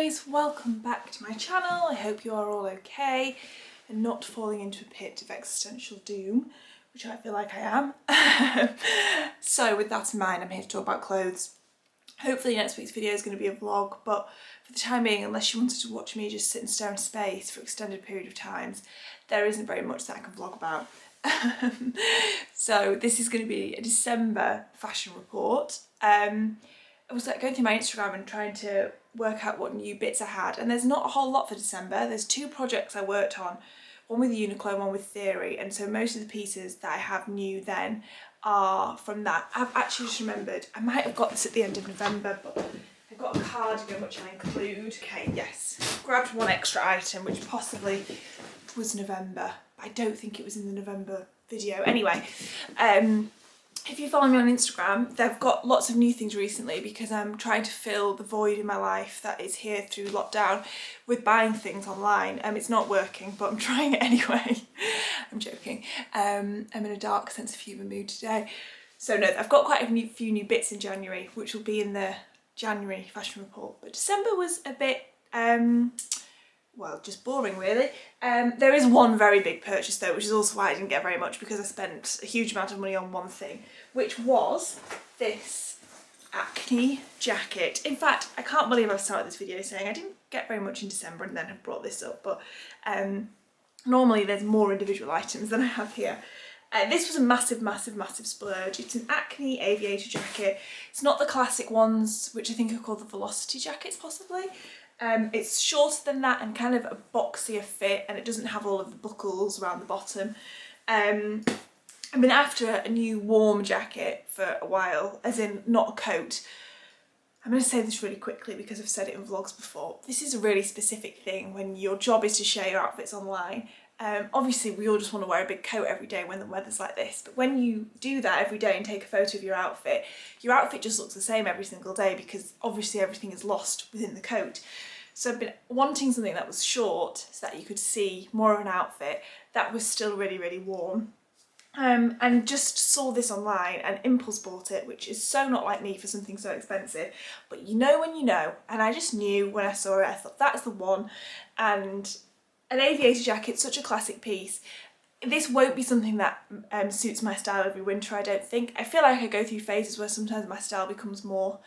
guys, welcome back to my channel. I hope you are all okay and not falling into a pit of existential doom, which I feel like I am. So with that in mind, I'm here to talk about clothes. Hopefully next week's video is going to be a vlog, but for the time being, unless you wanted to watch me just sit and stare into space for an extended period of times, there isn't very much that I can vlog about. So this is going to be a December fashion report. I was going through my Instagram and trying to work out what new bits I had, and there's not a whole lot for December. There's two projects I worked on, one with Uniqlo and one with Theory, and so most of the pieces that I have new then are from that. I've actually just remembered, I might have got this at the end of November, but I've got a cardigan which I include. Okay, yes, grabbed one extra item which possibly was November. I don't think it was in the November video. Anyway, if you follow me on Instagram, they've got lots of new things recently because I'm trying to fill the void in my life that is here through lockdown with buying things online. It's not working, but I'm trying it anyway. I'm joking. I'm in a dark sense of humour mood today. So no, I've got quite a few new bits in January, which will be in the January fashion report. But December was a bit, well, just boring really. There is one very big purchase though, which is also why I didn't get very much, because I spent a huge amount of money on one thing, which was this Acne jacket. In fact, I can't believe I've started this video saying I didn't get very much in December and then have brought this up, but normally there's more individual items than I have here. This was a massive splurge. It's an Acne Aviator Jacket. It's not the classic ones, which I think are called the Velocity jackets possibly. It's shorter than that and kind of a boxier fit, and it doesn't have all of the buckles around the bottom. I've been after a new warm jacket for a while, as in not a coat. I'm going to say this really quickly because I've said it in vlogs before. This is a really specific thing when your job is to share your outfits online. Obviously we all just want to wear a big coat every day when the weather's like this, but when you do that every day and take a photo of your outfit just looks the same every single day because obviously everything is lost within the coat. So I've been wanting something that was short so that you could see more of an outfit that was still really warm. And just saw this online and impulse bought it, which is so not like me for something so expensive, but you know when you know, and I just knew when I saw it. I thought that's the one. And an aviator jacket, such a classic piece. This won't be something that suits my style every winter, I don't think. I feel like I go through phases where sometimes my style becomes more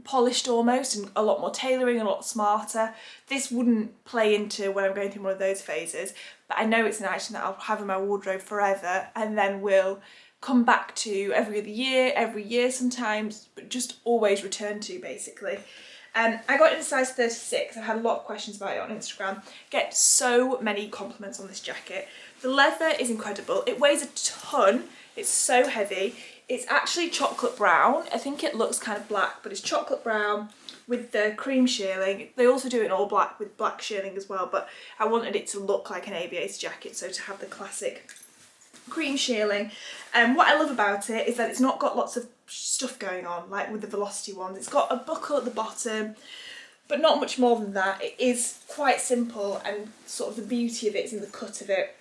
polished almost, and a lot more tailoring and a lot smarter. This wouldn't play into when I'm going through one of those phases, but I know it's an item that I'll have in my wardrobe forever and then will come back to every year sometimes, but just always return to basically. I got it in a size 36. I've had a lot of questions about it on Instagram. Get so many compliments on this jacket. The leather is incredible. It weighs a ton. It's so heavy. It's actually chocolate brown. I think it looks kind of black, but it's chocolate brown with the cream shearling. They also do it in all black with black shearling as well, but I wanted it to look like an aviator jacket, so to have the classic cream shearling. And what I love about it is that it's not got lots of stuff going on like with the Velocity ones. It's got a buckle at the bottom, but not much more than that. It is quite simple, and sort of the beauty of it is in the cut of it.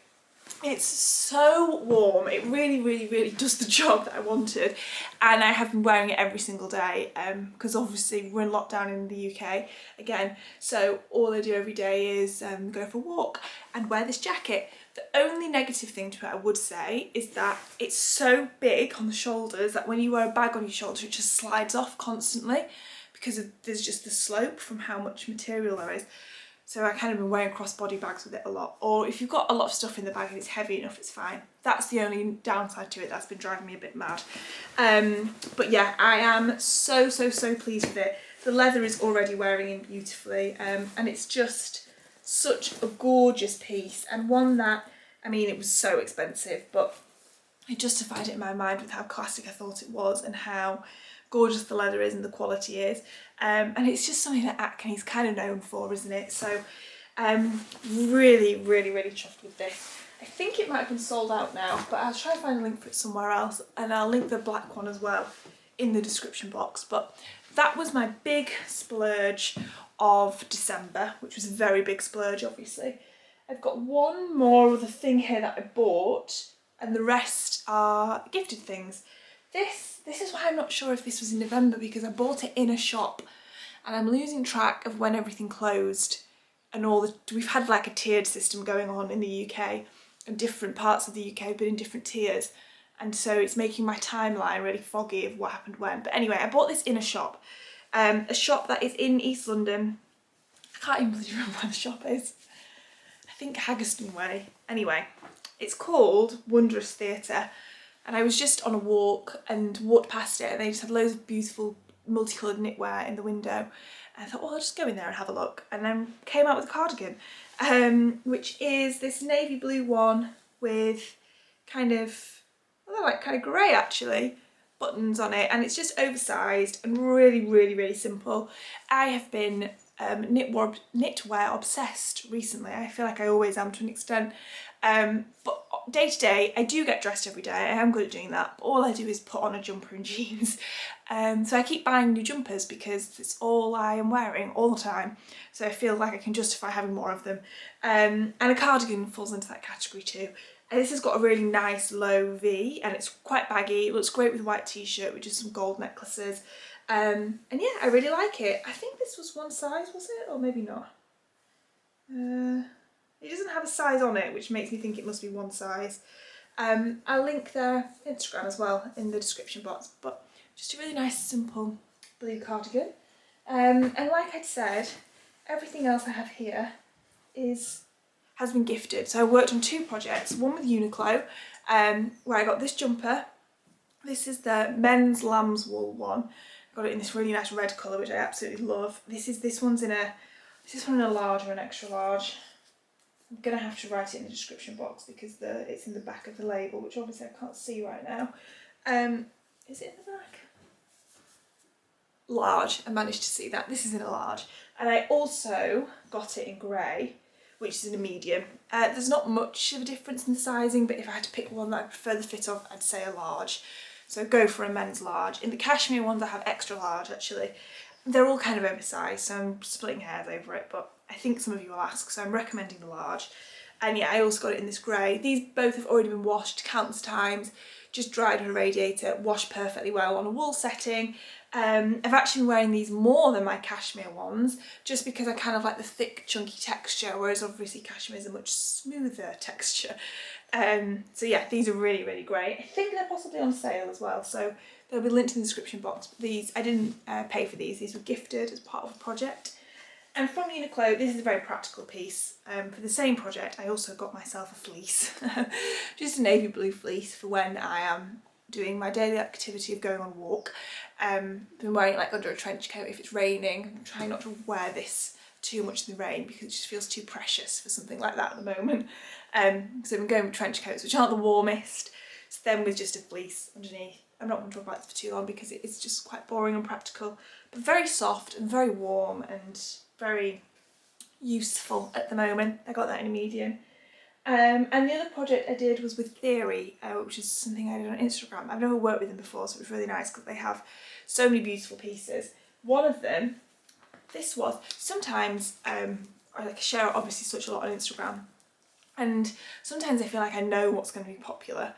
It's so warm. It really does the job that I wanted, and I have been wearing it every single day because obviously we're in lockdown in the UK again, so all I do every day is go for a walk and wear this jacket. The only negative thing to it I would say is that it's so big on the shoulders that when you wear a bag on your shoulders it just slides off constantly because there's just the slope from how much material there is. So I kind of been wearing crossbody bags with it a lot, or if you've got a lot of stuff in the bag and it's heavy enough, it's fine. That's the only downside to it that's been driving me a bit mad. But yeah, I am so pleased with it. The leather is already wearing in beautifully, and it's just such a gorgeous piece, and one that, I mean, it was so expensive, but I justified it in my mind with how classic I thought it was and how gorgeous the leather is and the quality is. And it's just something that Acne is kind of known for, isn't it? So really chuffed with this. I think it might have been sold out now, but I'll try and find a link for it somewhere else, and I'll link the black one as well in the description box. But that was my big splurge of December, which was a very big splurge obviously. I've got one more other thing here that I bought, and the rest are gifted things. This is why I'm not sure if this was in November, because I bought it in a shop and I'm losing track of when everything closed and we've had like a tiered system going on in the UK, and different parts of the UK but in different tiers, and so it's making my timeline really foggy of what happened when. But anyway, I bought this in a shop that is in East London. I can't even really remember where the shop is. I think Haggerston Way. Anyway, it's called Wondrous Theatre, and I was just on a walk and walked past it, and they just had loads of beautiful multicoloured knitwear in the window. And I thought, well, I'll just go in there and have a look, and then came out with a cardigan, which is this navy blue one with kind of, well, they're like kind of grey actually, buttons on it, and it's just oversized and really, really, really simple. I have been knitwear obsessed recently. I feel like I always am to an extent, but day to day I do get dressed every day. I am good at doing that, but all I do is put on a jumper and jeans. So I keep buying new jumpers because it's all I am wearing all the time, so I feel like I can justify having more of them, and a cardigan falls into that category too. And this has got a really nice low V, and it's quite baggy. It looks great with a white t-shirt with just some gold necklaces. And yeah, I really like it. I think this was one size, was it? Or maybe not. It doesn't have a size on it, which makes me think it must be one size. I'll link their Instagram as well in the description box, but just a really nice, simple blue cardigan. And like I'd said, everything else I have here has been gifted. So I worked on two projects, one with Uniqlo, where I got this jumper. This is the men's lamb's wool one. Got it in this really nice red colour, which I absolutely love. This one's in a large or an extra large. I'm gonna have to write it in the description box because it's in the back of the label, which obviously I can't see right now. Is it in the back? Large. I managed to see that. This is in a large, and I also got it in grey, which is in a medium. There's not much of a difference in the sizing, but if I had to pick one that I prefer the fit of, I'd say a large. So go for a men's large. In the cashmere ones I have extra large actually. They're all kind of oversized, so I'm splitting hairs over it, but I think some of you will ask, so I'm recommending the large. And yeah, I also got it in this grey. These both have already been washed countless times, just dried on a radiator, washed perfectly well on a wool setting. I've actually been wearing these more than my cashmere ones, just because I kind of like the thick, chunky texture, whereas obviously cashmere is a much smoother texture. So yeah, these are really, really great. I think they're possibly on sale as well, so they'll be linked in the description box. But these, I didn't pay for these were gifted as part of a project. And from Uniqlo, this is a very practical piece. For the same project, I also got myself a fleece, just a navy blue fleece for when I am doing my daily activity of going on a walk. I've been wearing it like under a trench coat if it's raining. I'm trying not to wear this too much in the rain because it just feels too precious for something like that at the moment. So I've been going with trench coats, which aren't the warmest, so then with just a fleece underneath. I'm not going to talk about this for too long because it's just quite boring and practical, but very soft and very warm and very useful at the moment. I got that in a medium. And the other project I did was with Theory, which is something I did on Instagram. I've never worked with them before, so it was really nice because they have so many beautiful pieces. One of them, this was, sometimes I share obviously such a lot on Instagram, and sometimes I feel like I know what's going to be popular,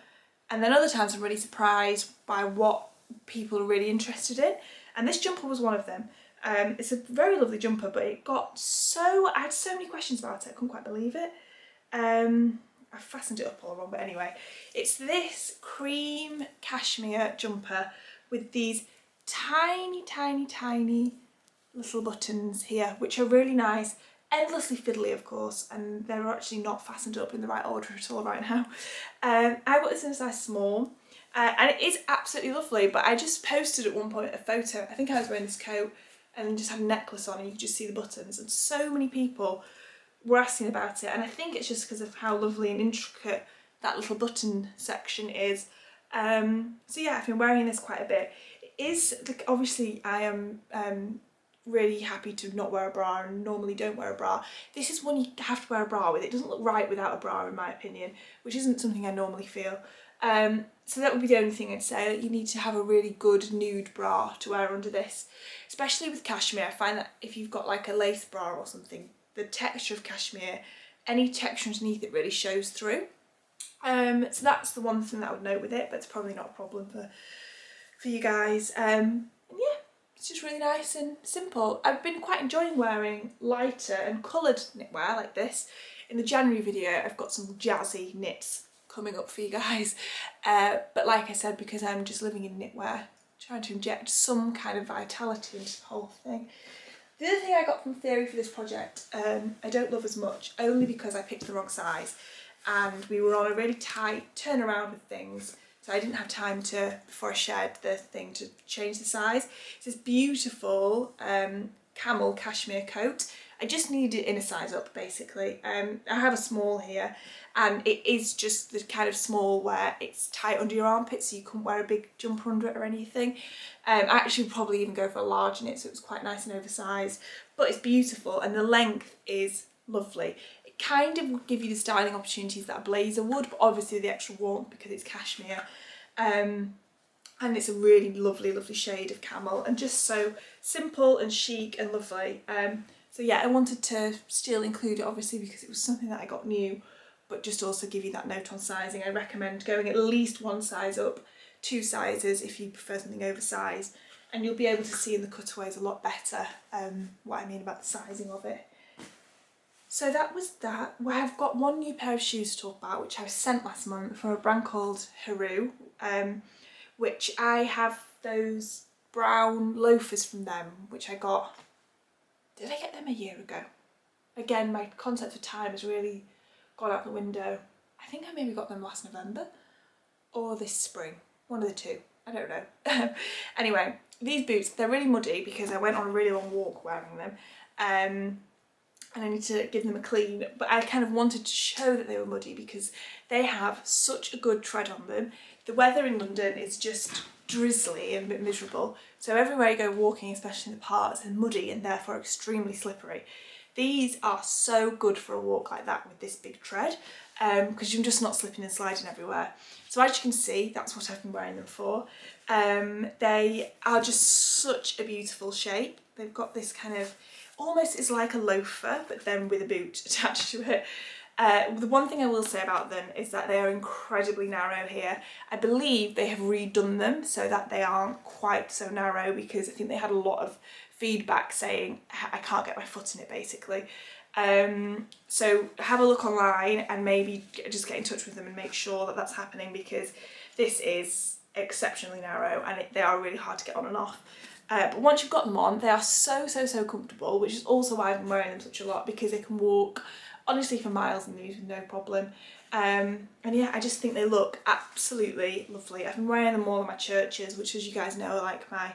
and then other times I'm really surprised by what people are really interested in, and this jumper was one of them. It's a very lovely jumper, but I had so many questions about it, I couldn't quite believe it. I fastened it up all wrong, but anyway, it's this cream cashmere jumper with these tiny, tiny, tiny little buttons here, which are really nice, endlessly fiddly of course, and they're actually not fastened up in the right order at all right now. I got this in a size small, and it is absolutely lovely, but I just posted at one point a photo. I think I was wearing this coat and just had a necklace on and you could just see the buttons, and so many people were asking about it, and I think it's just because of how lovely and intricate that little button section is. So yeah, I've been wearing this quite a bit. It is, obviously I am really happy to not wear a bra and normally don't wear a bra. This is one you have to wear a bra with. It doesn't look right without a bra in my opinion, which isn't something I normally feel. So that would be the only thing I'd say, that you need to have a really good nude bra to wear under this. Especially with cashmere, I find that if you've got like a lace bra or something, the texture of cashmere, any texture underneath it really shows through. So that's the one thing that I would note with it, but it's probably not a problem for you guys. And yeah, it's just really nice and simple. I've been quite enjoying wearing lighter and coloured knitwear like this. In the January video I've got some jazzy knits coming up for you guys, but like I said, because I'm just living in knitwear, trying to inject some kind of vitality into the whole thing. The other thing I got from Theory for this project, I don't love as much, only because I picked the wrong size and we were on a really tight turnaround with things, so I didn't have time to, before I shared the thing, to change the size. It's this beautiful Camel cashmere coat. I just needed it in a size up basically. I have a small here and it is just the kind of small where it's tight under your armpit so you couldn't wear a big jumper under it or anything. I actually would probably even go for a large in it, so it was quite nice and oversized, but it's beautiful and the length is lovely. It kind of would give you the styling opportunities that a blazer would, but obviously the extra warmth because it's cashmere. And it's a really lovely shade of camel and just so simple and chic and lovely. So yeah, I wanted to still include it obviously because it was something that I got new, but just also give you that note on sizing. I recommend going at least one size up, 2 sizes if you prefer something oversized, and you'll be able to see in the cutaways a lot better what I mean about the sizing of it. So that was that. Well, I've got one new pair of shoes to talk about, which I was sent last month from a brand called Hereu, which I have those brown loafers from them, which I got, did I get them a year ago? Again, my concept of time has really gone out the window. I think I maybe got them last November or this spring, one of the two, I don't know. Anyway, these boots, they're really muddy because I went on a really long walk wearing them, and I need to give them a clean, but I kind of wanted to show that they were muddy because they have such a good tread on them. The weather in London is just drizzly and a bit miserable, so everywhere you go walking, especially in the parks, is muddy and therefore extremely slippery. These are so good for a walk like that with this big tread, because you're just not slipping and sliding everywhere. So as you can see, that's what I've been wearing them for. They are just such a beautiful shape. They've got this kind of, almost it's like a loafer, but then with a boot attached to it. The one thing I will say about them is that they are incredibly narrow here. I believe they have redone them so that they aren't quite so narrow because I think they had a lot of feedback saying I can't get my foot in it basically. So have a look online and maybe just get in touch with them and make sure that that's happening, because this is exceptionally narrow and they are really hard to get on and off. But once you've got them on, they are so comfortable, which is also why I've been wearing them such a lot, because they can walk honestly for miles in these with no problem. And yeah, I just think they look absolutely lovely. I've been wearing them all on my churches, which, as you guys know, are like my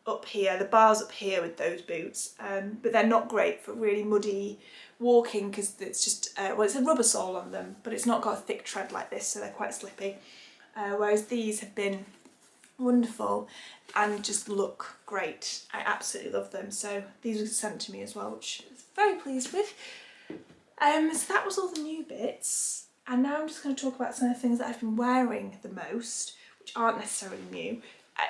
up here, the bars up here with those boots, but they're not great for really muddy walking because it's just, well, it's a rubber sole on them, but it's not got a thick tread like this, so they're quite slippy. Whereas these have been wonderful and just look great. I absolutely love them. So these were sent to me as well, which I was very pleased with. So that was all the new bits, and now I'm just going to talk about some of the things that I've been wearing the most, which aren't necessarily new.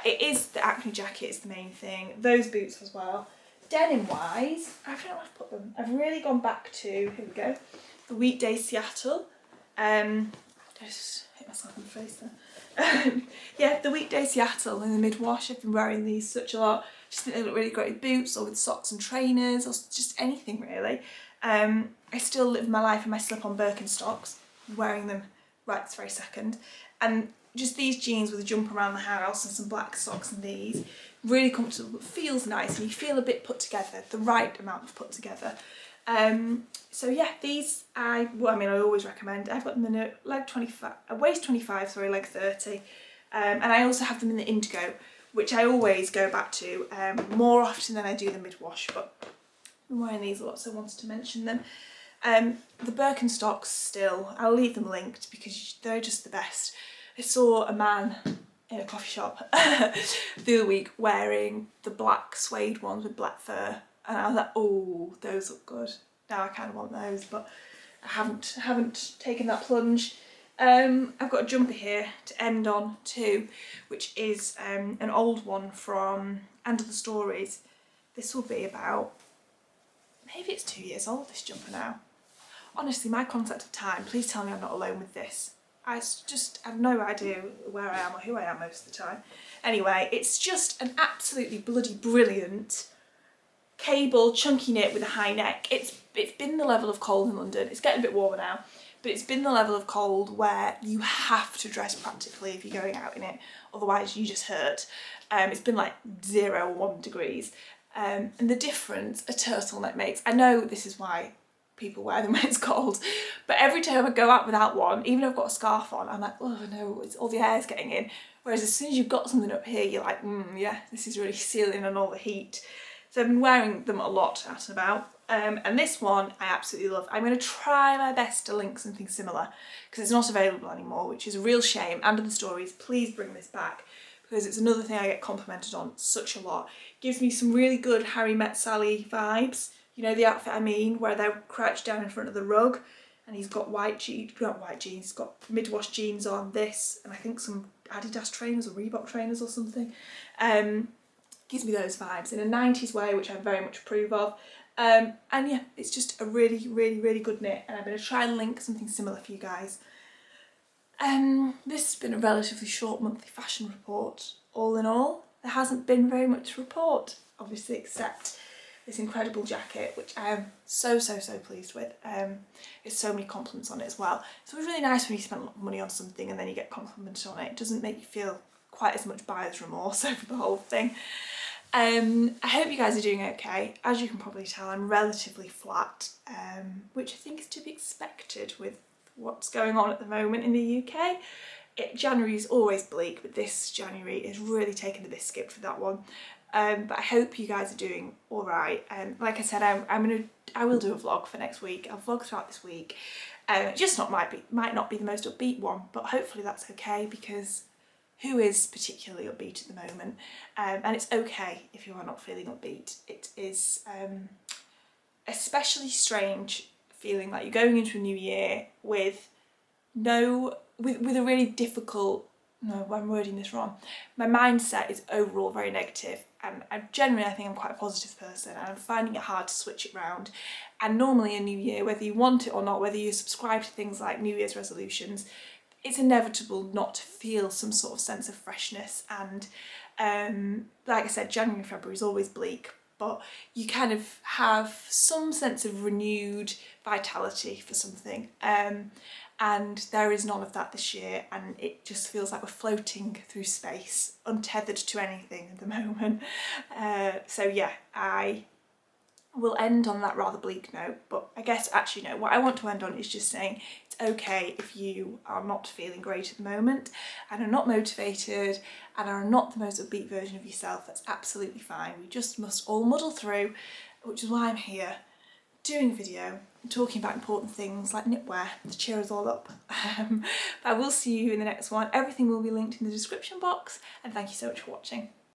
It is the Acne Jacket is the main thing, those boots as well. Denim wise, I don't know where I've put them. I've really gone back to, here we go, the Weekday Seattle. I just hit myself in the face there. Yeah, the Weekday Seattle in the mid-wash. I've been wearing these such a lot. Just think they look really great with boots or with socks and trainers or just anything really. I still live my life in my slip-on Birkenstocks, I'm wearing them right this very second. And just these jeans with a jumper around the house and some black socks and these, really comfortable, but feels nice and you feel a bit put together, the right amount of put together. So yeah, these I always recommend. I've got them in a leg 25, a waist 25, sorry, leg 30. And I also have them in the indigo, which I always go back to more often than I do the mid-wash, but I'm wearing these a lot, so I wanted to mention them. The Birkenstocks still, I'll leave them linked because they're just the best. I saw a man in a coffee shop the other week wearing the black suede ones with black fur, and I was like, oh, those look good. Now I kind of want those, but I haven't taken that plunge. I've got a jumper here to end on too, which is an old one from End of the Stories. This will be about, maybe it's 2 years old, this jumper now. Honestly, my concept of time, please tell me I'm not alone with this. I just have no idea where I am or who I am most of the time. Anyway, it's just an absolutely bloody brilliant cable chunky knit with a high neck. It's been the level of cold in London. It's getting a bit warmer now, but it's been the level of cold where you have to dress practically if you're going out in it, otherwise you just hurt. It's been like 0 or 1 degrees. And the difference a turtleneck makes, I know this is why people wear them when it's cold, but every time I go out without one, even if I've got a scarf on, I'm like, oh no, it's all the air's getting in. Whereas as soon as you've got something up here, you're like, yeah, this is really sealing on all the heat. So I've been wearing them a lot out and about. And this one I absolutely love. I'm going to try my best to link something similar because it's not available anymore, which is a real shame. And in the stories, please bring this back because it's another thing I get complimented on such a lot. It gives me some really good Harry Met Sally vibes. You know the outfit I mean, where they're crouched down in front of the rug and he's got not white jeans, he's got mid-wash jeans on, this, and I think some Adidas trainers or Reebok trainers or something. Gives me those vibes in a 90s way, which I very much approve of. And yeah, it's just a really, really, really good knit, and I'm going to try and link something similar for you guys. This has been a relatively short monthly fashion report. All in all, there hasn't been very much to report, obviously, except this incredible jacket, which I am so pleased with. There's so many compliments on it as well. So it's really nice when you spend a lot of money on something and then you get complimented on it. It doesn't make you feel quite as much buyer's remorse over the whole thing. I hope you guys are doing okay. As you can probably tell, I'm relatively flat, which I think is to be expected with what's going on at the moment in the UK. January is always bleak, but this January is really taking the biscuit for that one. But I hope you guys are doing all right. Like I said, I will do a vlog for next week. I'll vlog throughout this week. Just might not be the most upbeat one, but hopefully that's okay because who is particularly upbeat at the moment? And it's okay if you are not feeling upbeat. It is especially strange feeling like you're going into a new year with a really difficult, no, I'm wording this wrong. My mindset is overall very negative, and I think I'm quite a positive person, and I'm finding it hard to switch it round. And normally a new year, whether you want it or not, whether you subscribe to things like New Year's resolutions, it's inevitable not to feel some sort of sense of freshness. And like I said, January and February is always bleak, but you kind of have some sense of renewed vitality for something. And there is none of that this year, and it just feels like we're floating through space, untethered to anything at the moment. So yeah, I will end on that rather bleak note, but I guess actually no, what I want to end on is just saying it's okay if you are not feeling great at the moment and are not motivated and are not the most upbeat version of yourself. That's absolutely fine. We just must all muddle through, which is why I'm here doing a video and talking about important things like knitwear to cheer us all up. But I will see you in the next one. Everything will be linked in the description box, and thank you so much for watching.